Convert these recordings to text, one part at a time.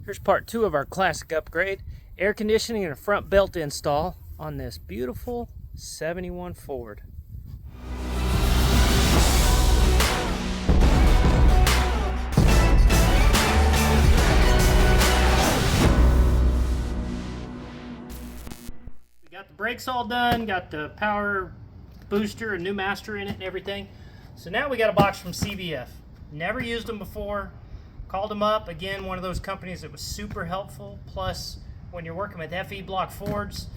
Here's part 2 of our classic upgrade. Air conditioning and a front belt install on this beautiful 71 Ford. We got the brakes all done, got the power booster, a new master in it and everything. So now we got a box from CBF. Never used them before. Called them up, again, one of those companies that was super helpful. Plus, when you're working with FE block Fords,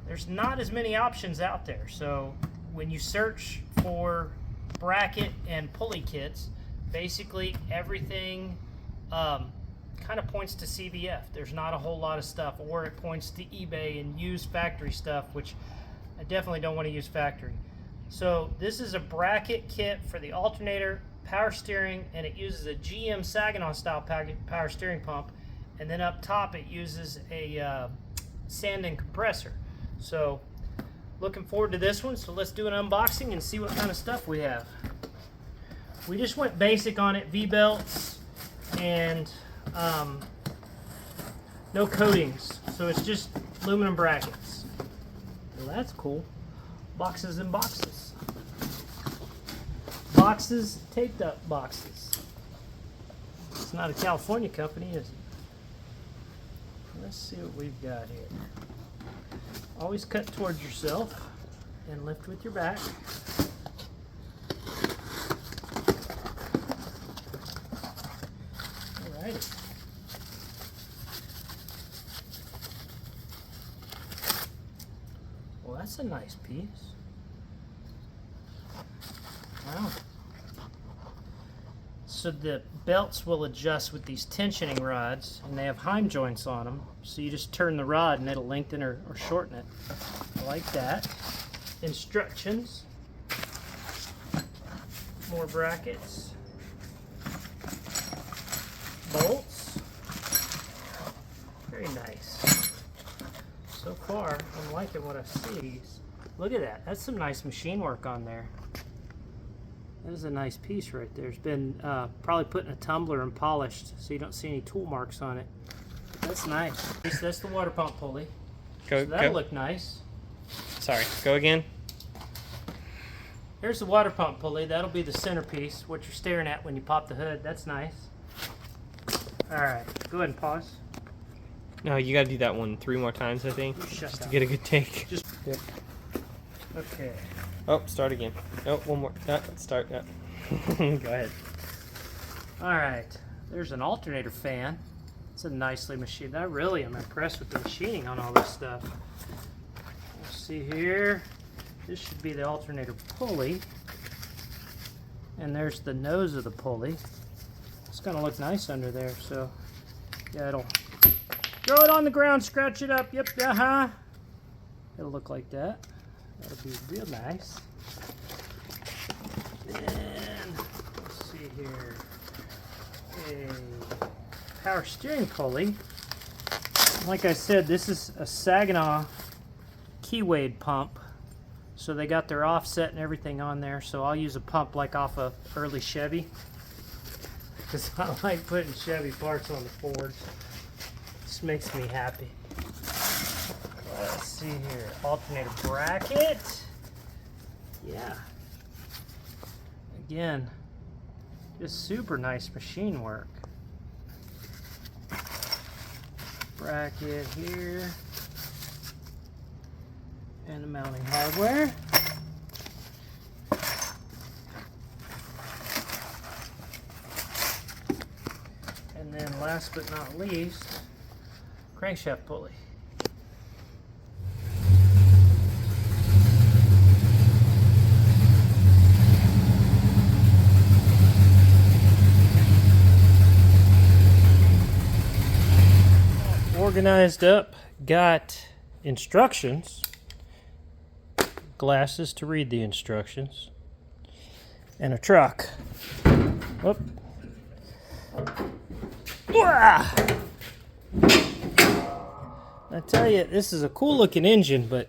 there's not as many options out there. So when you search for bracket and pulley kits, basically everything kind of points to CBF. There's not a whole lot of stuff, or it points to eBay and used factory stuff, which I definitely don't want to use factory. So this is a bracket kit for the alternator, power steering, and it uses a GM Saginaw style power steering pump, and then up top it uses a sanding compressor. So looking forward to this one. So let's do an unboxing and see what kind of stuff we have. We just went basic on it, V-belts and no coatings, so it's just aluminum brackets. Well, that's cool. Boxes and boxes. Boxes, taped up boxes. It's not a California company, is it? Let's see what we've got here. Always cut towards yourself and lift with your back. Alrighty. Well, that's a nice piece. Wow. So the belts will adjust with these tensioning rods, and they have heim joints on them. So you just turn the rod and it'll lengthen or shorten it. I like that. Instructions. More brackets. Bolts. Very nice. So far, I'm liking what I see. Look at that. That's some nice machine work on there. That is a nice piece right there. It's been probably put in a tumbler and polished, so you don't see any tool marks on it. That's nice. That's the water pump pulley. So that'll look nice. Sorry, go again. Here's the water pump pulley. That'll be the centerpiece, what you're staring at when you pop the hood. That's nice. All right, go ahead and pause. No, you got to do that one 3 more times, I think, just to get a good take. Yep. Okay. Oh, start again. Oh, one more. Start. Go ahead. All right. There's an alternator fan. It's a nicely machined. I really am impressed with the machining on all this stuff. Let's see here. This should be the alternator pulley. And there's the nose of the pulley. It's going to look nice under there. So, yeah, it'll throw it on the ground, scratch it up. Yep, it'll look like that. That'll be real nice. Then, let's see here. A power steering pulley. Like I said, this is a Saginaw keyway pump. So they got their offset and everything on there. So I'll use a pump like off a early Chevy, because I like putting Chevy parts on the Fords. Just makes me happy. Let's see here, alternator bracket. Yeah. Again, just super nice machine work. Bracket here. And the mounting hardware. And then last but not least, crankshaft pulley. Organized up, got instructions, glasses to read the instructions, and a truck. Whoop. I tell you, this is a cool looking engine, but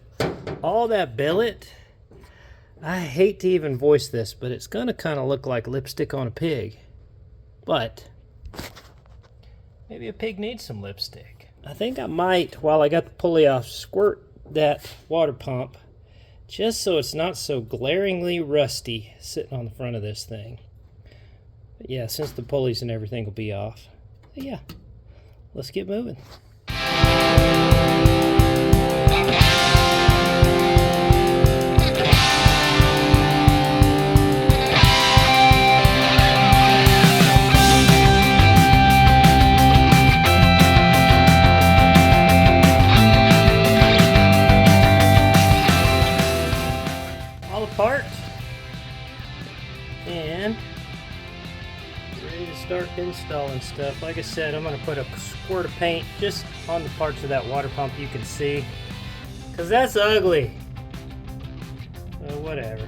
all that billet, I hate to even voice this, but it's gonna kind of look like lipstick on a pig. But Maybe a pig needs some lipstick. I think I might, while I got the pulley off, squirt that water pump just so it's not so glaringly rusty sitting on the front of this thing. But yeah, since the pulleys and everything will be off. So yeah, let's get moving. Apart and ready to start installing stuff. Like I said, I'm going to put a squirt of paint just on the parts of that water pump you can see, because that's ugly. So whatever.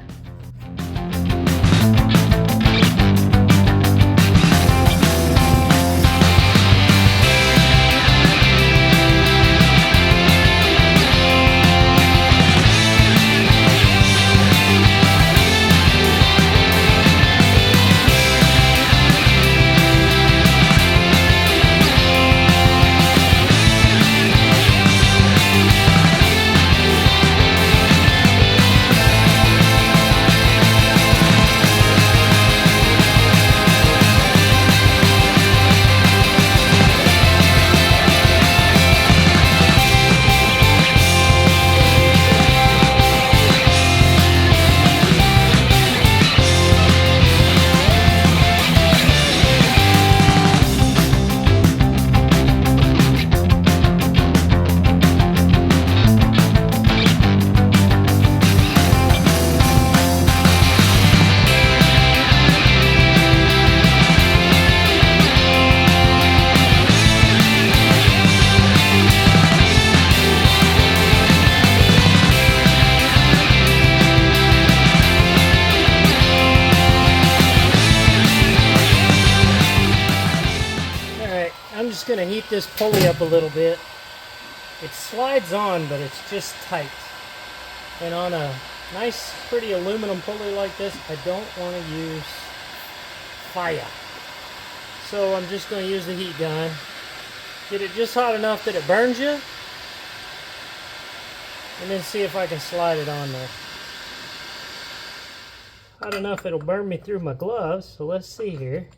Going to heat this pulley up a little bit. It slides on, but it's just tight. And on a nice, pretty aluminum pulley like this, I don't want to use fire. So I'm just going to use the heat gun. Get it just hot enough that it burns you. And then see if I can slide it on there. Hot enough it'll burn me through my gloves. So let's see here.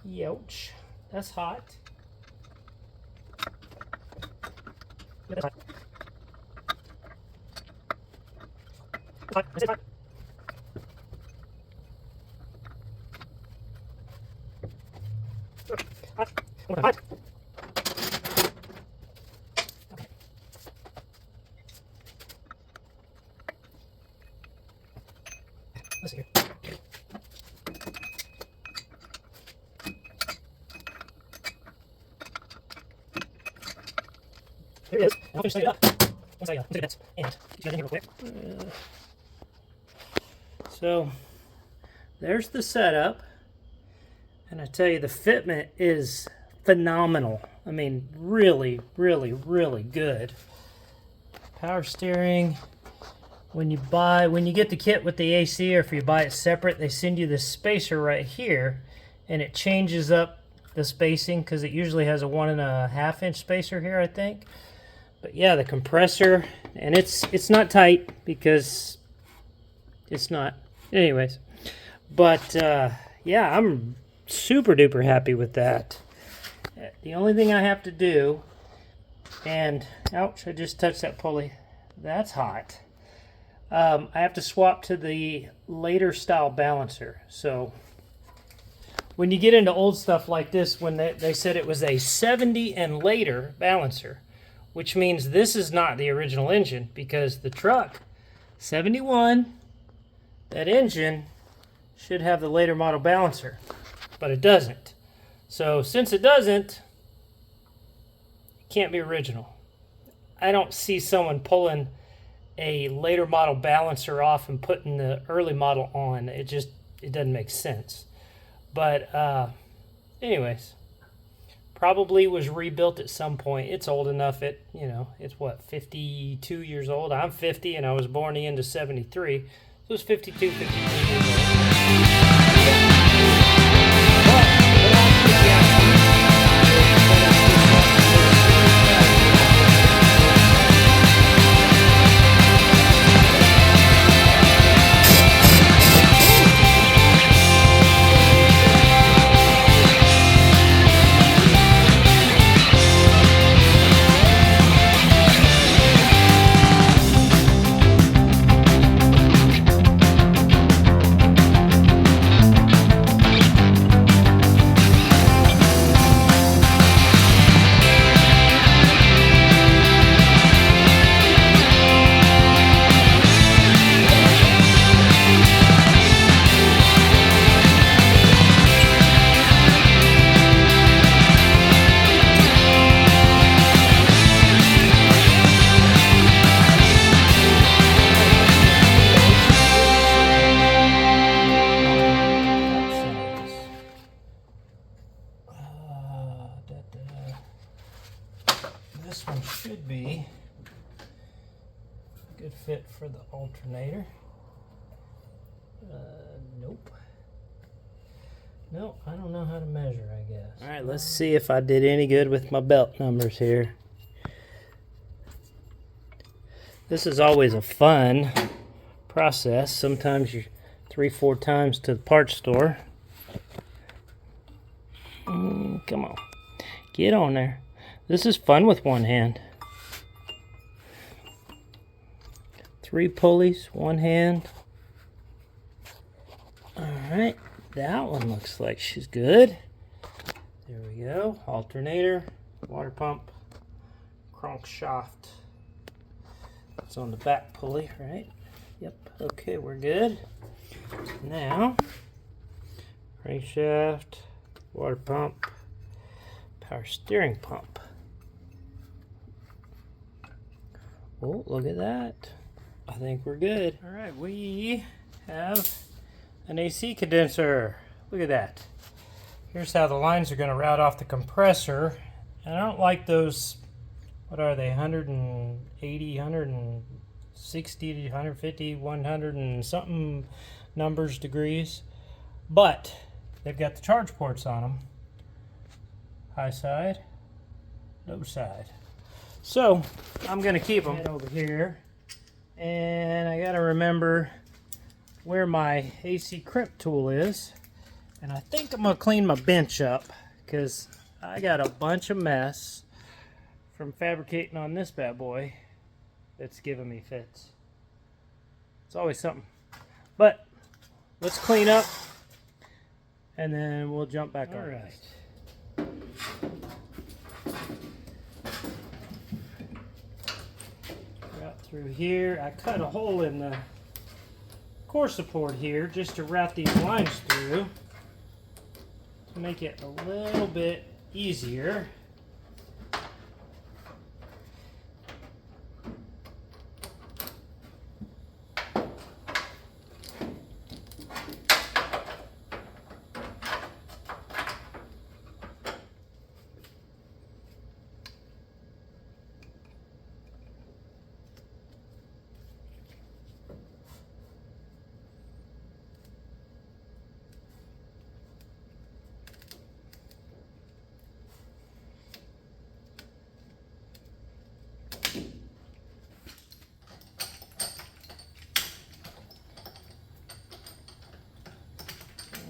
Youch, that's hot. That's hot. Hot. Is it hot? Hot. Oh, hot. Okay. Let's see here. Here it is. I'll finish setting it up once I do that. And get you guys in here real quick. So there's the setup, and I tell you, the fitment is phenomenal. I mean, really, really, really good. Power steering. When you get the kit with the AC, or if you buy it separate, they send you this spacer right here, and it changes up the spacing because it usually has a 1.5 inch spacer here, I think. But yeah, the compressor, and it's not tight because it's not. Anyways, but yeah, I'm super duper happy with that. The only thing I have to do, and ouch, I just touched that pulley. That's hot. I have to swap to the later style balancer. So when you get into old stuff like this, when they said it was a 70 and later balancer, which means this is not the original engine, because the truck, 71, that engine should have the later model balancer, but it doesn't. So since it doesn't, it can't be original. I don't see someone pulling a later model balancer off and putting the early model on. It doesn't make sense. But anyways, probably was rebuilt at some point. It's old enough. It's what, 52 years old. I'm 50 and I was born the end of 73. So it's 52, 53 years old. This one should be a good fit for the alternator. Nope. No, I don't know how to measure, I guess. All right, let's see if I did any good with my belt numbers here. This is always a fun process. Sometimes you're 3-4 times to the parts store. Come on, get on there. This is fun with one hand. 3 pulleys, one hand. All right, that one looks like she's good. There we go. Alternator, water pump, crankshaft. It's on the back pulley, right? Yep. Okay, we're good. Now, crankshaft, water pump, power steering pump. Oh, look at that. I think we're good. All right, we have an AC condenser. Look at that. Here's how the lines are going to route off the compressor. And I don't like those, what are they, 180, 160, 150, 100 and something numbers, degrees. But they've got the charge ports on them. High side, low side. So I'm going to keep them over here. And I got to remember where my AC crimp tool is. And I think I'm going to clean my bench up because I got a bunch of mess from fabricating on this bad boy that's giving me fits. It's always something. But let's clean up and then we'll jump back on. All right. Out through here, I cut a hole in the core support here just to route these lines through to make it a little bit easier.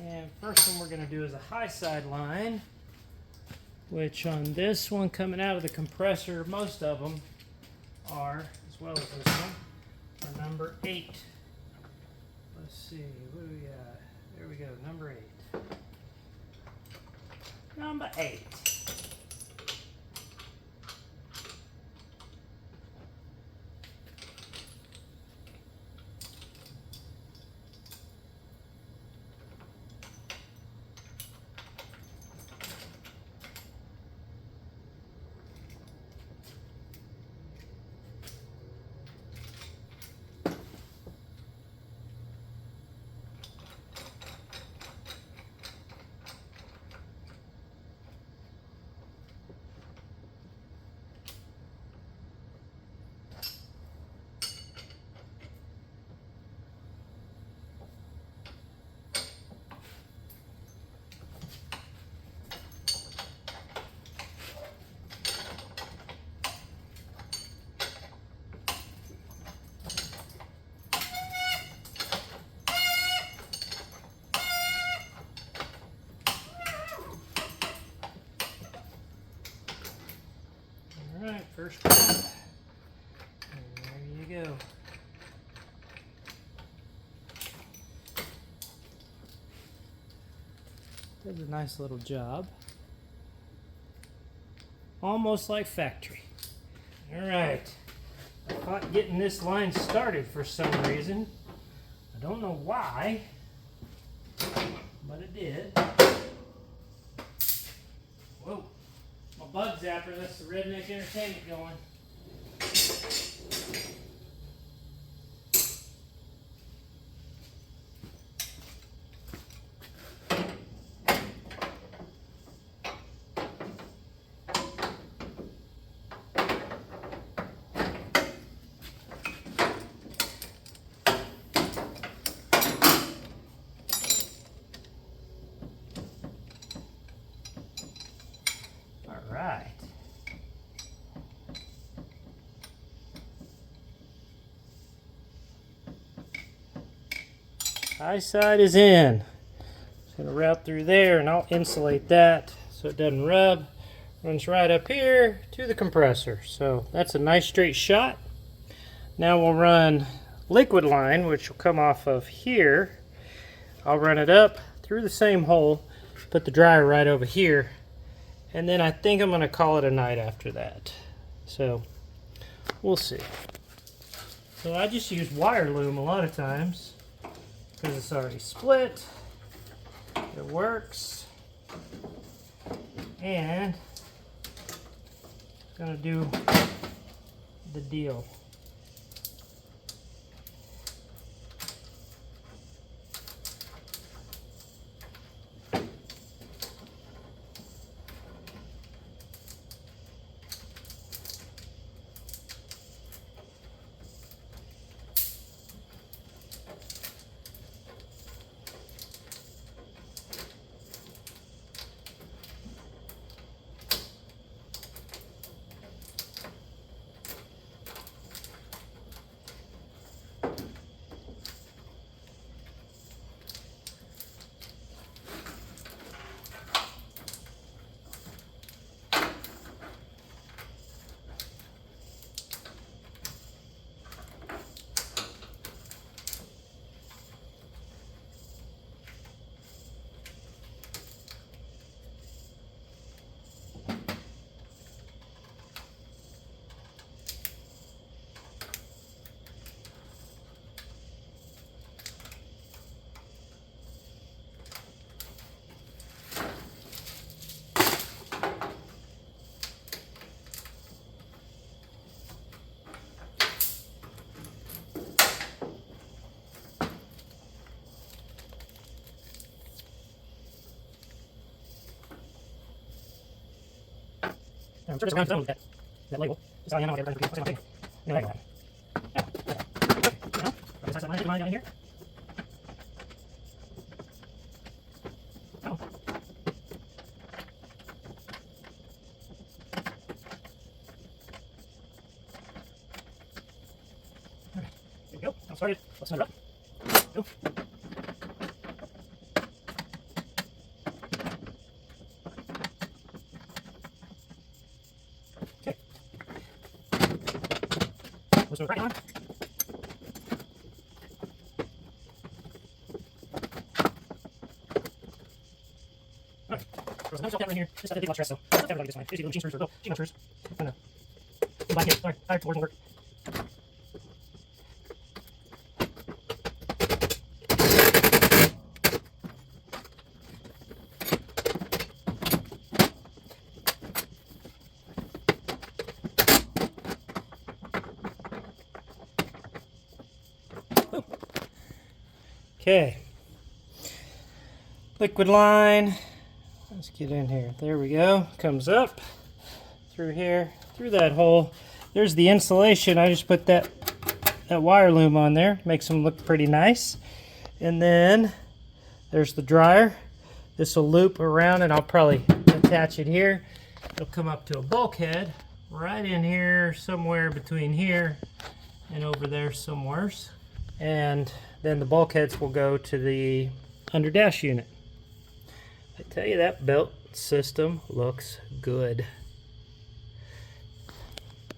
And first one we're going to do is a high side line, which on this one coming out of the compressor, most of them are, as well as this one, are number 8. Let's see, what do we got? There we go, number 8. Number 8. first grab. And there you go. Does a nice little job. Almost like factory. Alright. I caught getting this line started for some reason. I don't know why, but it did. Whoa. My bug zapper, that's the Redneck Entertainment going. Right. High side is in. Just gonna route through there and I'll insulate that so it doesn't rub. Runs right up here to the compressor. So that's a nice straight shot. Now we'll run liquid line, which will come off of here. I'll run it up through the same hole, put the dryer right over here. And then I think I'm going to call it a night after that. So, we'll see. So I just use wire loom a lot of times because it's already split. It works. And it's going to do the deal. I'm sure there's around with that label. Just so you know what everybody's looking for. No label. Yeah. Okay. Now, I'll just have some line down here. Oh. Okay. There we go. I'll start it. Let's set it up. Go. Let's go right on. Alright, there's no self-down right here. Just have to take a lot of stress, so everybody gets fine. Just use machine screws or machine screws. I'm gonna go back here. Sorry, tired towards work. Okay, liquid line, let's get in here, there we go, comes up through here, through that hole. There's the insulation. I just put that wire loom on there, makes them look pretty nice. And then there's the dryer. This will loop around and I'll probably attach it here. It'll come up to a bulkhead right in here, somewhere between here and over there somewheres. And then the bulkheads will go to the under dash unit. I tell you, that belt system looks good.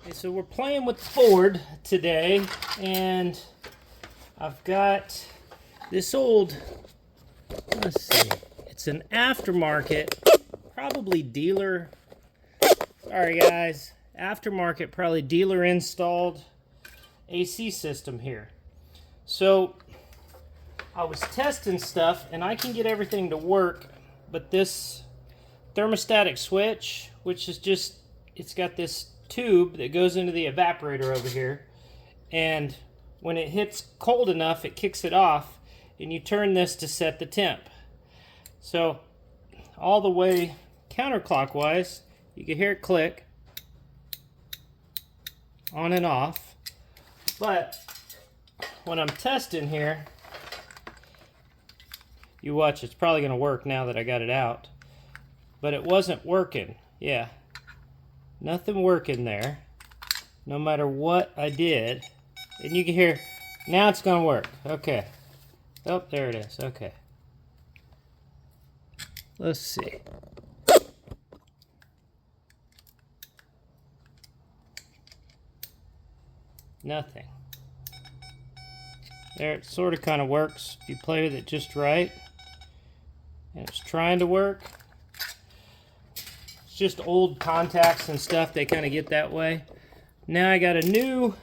Okay, so we're playing with Ford today, and I've got this old, let's see, it's an aftermarket, probably dealer, sorry guys, aftermarket, probably dealer installed AC system here. So I was testing stuff and I can get everything to work, but this thermostatic switch, which is just, it's got this tube that goes into the evaporator over here, and when it hits cold enough it kicks it off, and you turn this to set the temp. So all the way counterclockwise, you can hear it click on and off. But when I'm testing here, you watch, it's probably going to work now that I got it out, but it wasn't working. Yeah, nothing working there, no matter what I did. And you can hear, now it's going to work. Okay. Oh, there it is. Okay. Let's see. Nothing. There, it sort of kind of works if you play with it just right. And it's trying to work. It's just old contacts and stuff, they kind of get that way. Now I got a new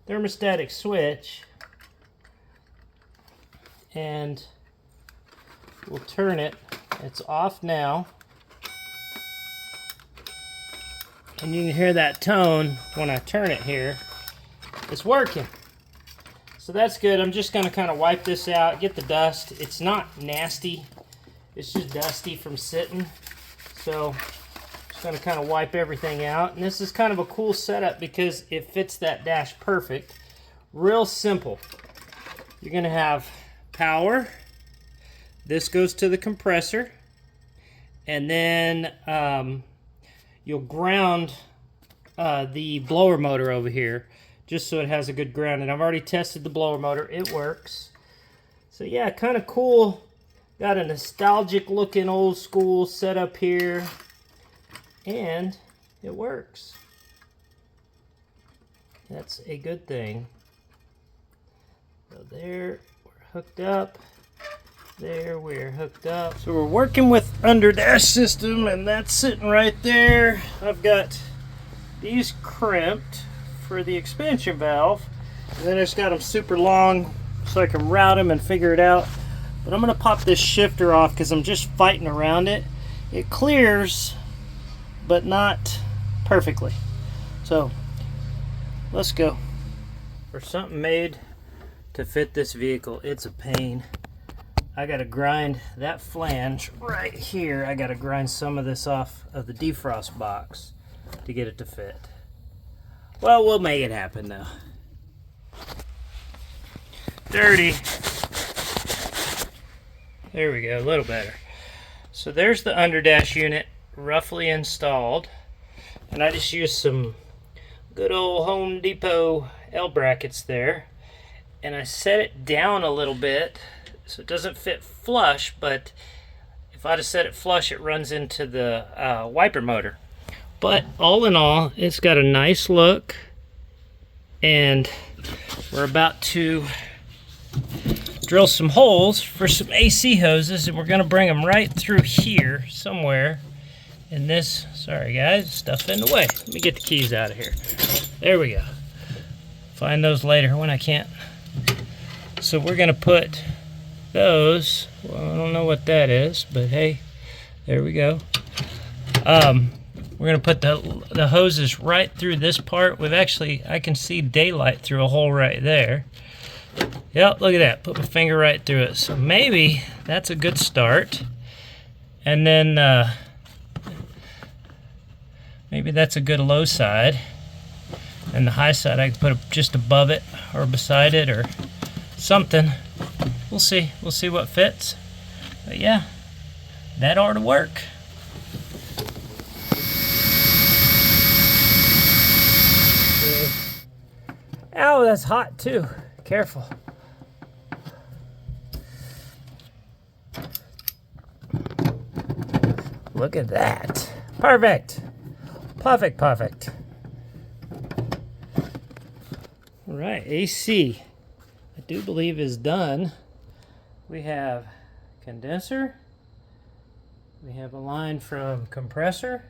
thermostatic switch, and we'll turn it. It's off now. And you can hear that tone when I turn it here. It's working. So that's good. I'm just going to kind of wipe this out, get the dust. It's not nasty. It's just dusty from sitting. So just going to kind of wipe everything out. And this is kind of a cool setup because it fits that dash perfect. Real simple. You're going to have power. This goes to the compressor. And then you'll ground the blower motor over here, just so it has a good ground. And I've already tested the blower motor. It works. So yeah, kind of cool. Got a nostalgic looking old school setup here. And it works. That's a good thing. So there, we're hooked up. There, we're hooked up. So we're working with under dash system, and that's sitting right there. I've got these crimped for the expansion valve, and then I just got them super long so I can route them and figure it out. But I'm gonna pop this shifter off because I'm just fighting around it. It clears, but not perfectly. So let's go. For something made to fit this vehicle, it's a pain. I gotta grind that flange right here. I gotta grind some of this off of the defrost box to get it to fit. Well, we'll make it happen though. Dirty. There we go, a little better. So there's the underdash unit roughly installed. And I just used some good old Home Depot L brackets there. And I set it down a little bit so it doesn't fit flush, but if I'd have set it flush, it runs into the wiper motor. But all in all, it's got a nice look, and we're about to drill some holes for some AC hoses, and we're going to bring them right through here somewhere in this. Sorry guys, stuff in the way. Let me get the keys out of here. There we go. Find those later when I can't. So we're going to put those, well, I don't know what that is, but hey, there we go. We're going to put the hoses right through this part. We've actually, I can see daylight through a hole right there. Yep, look at that. Put my finger right through it. So maybe that's a good start. And then maybe that's a good low side. And the high side I can put just above it or beside it or something. We'll see. We'll see what fits. But yeah, that ought to work. Ow, that's hot too. Careful. Look at that. Perfect. Perfect, perfect. All right, AC, I do believe is done. We have condenser. We have a line from compressor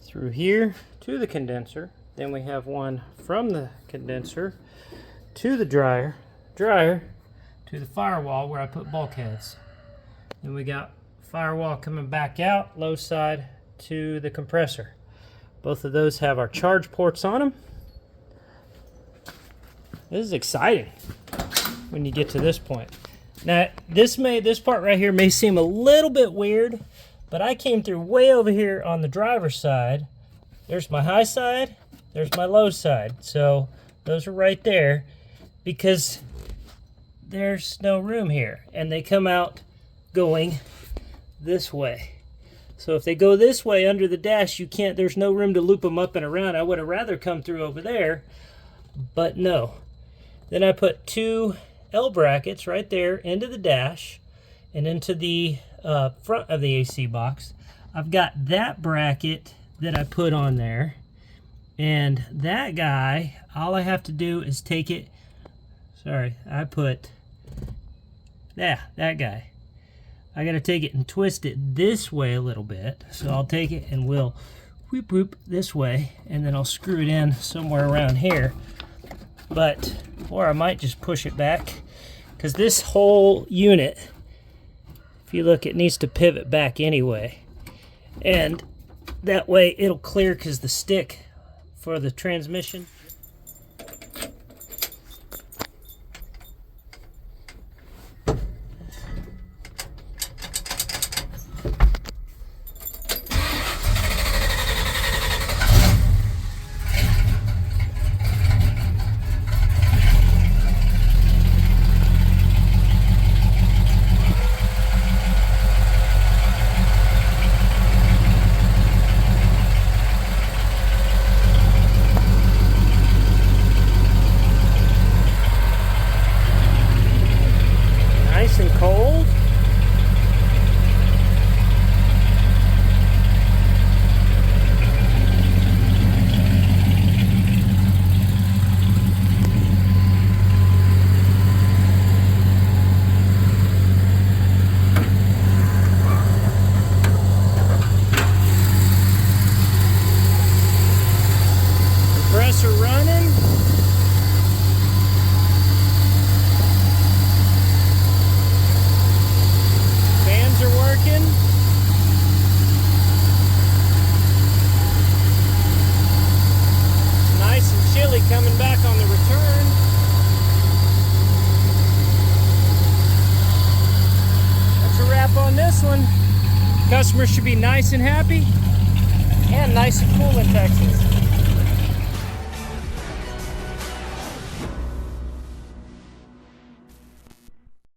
through here to the condenser. Then we have one from the condenser to the dryer to the firewall where I put bulkheads. Then we got firewall coming back out, low side to the compressor. Both of those have our charge ports on them. This is exciting when you get to this point. Now, this part right here may seem a little bit weird, but I came through way over here on the driver's side. There's my high side, there's my low side. So those are right there because there's no room here. And they come out going this way. So if they go this way under the dash, you can't, there's no room to loop them up and around. I would have rather come through over there, but no. Then I put two L brackets right there into the dash and into the front of the AC box. I've got that bracket that I put on there, and that guy, all I have to do is take it, I put, that guy. I gotta take it and twist it this way a little bit. So I'll take it and we'll whoop whoop this way, and then I'll screw it in somewhere around here. Or I might just push it back, because this whole unit, if you look, it needs to pivot back anyway. And that way it'll clear, because the stick for the transmission. And cold. Compressor running. Are working. Nice and chilly coming back on the return. That's a wrap on this one. Customers should be nice and happy and nice and cool in Texas.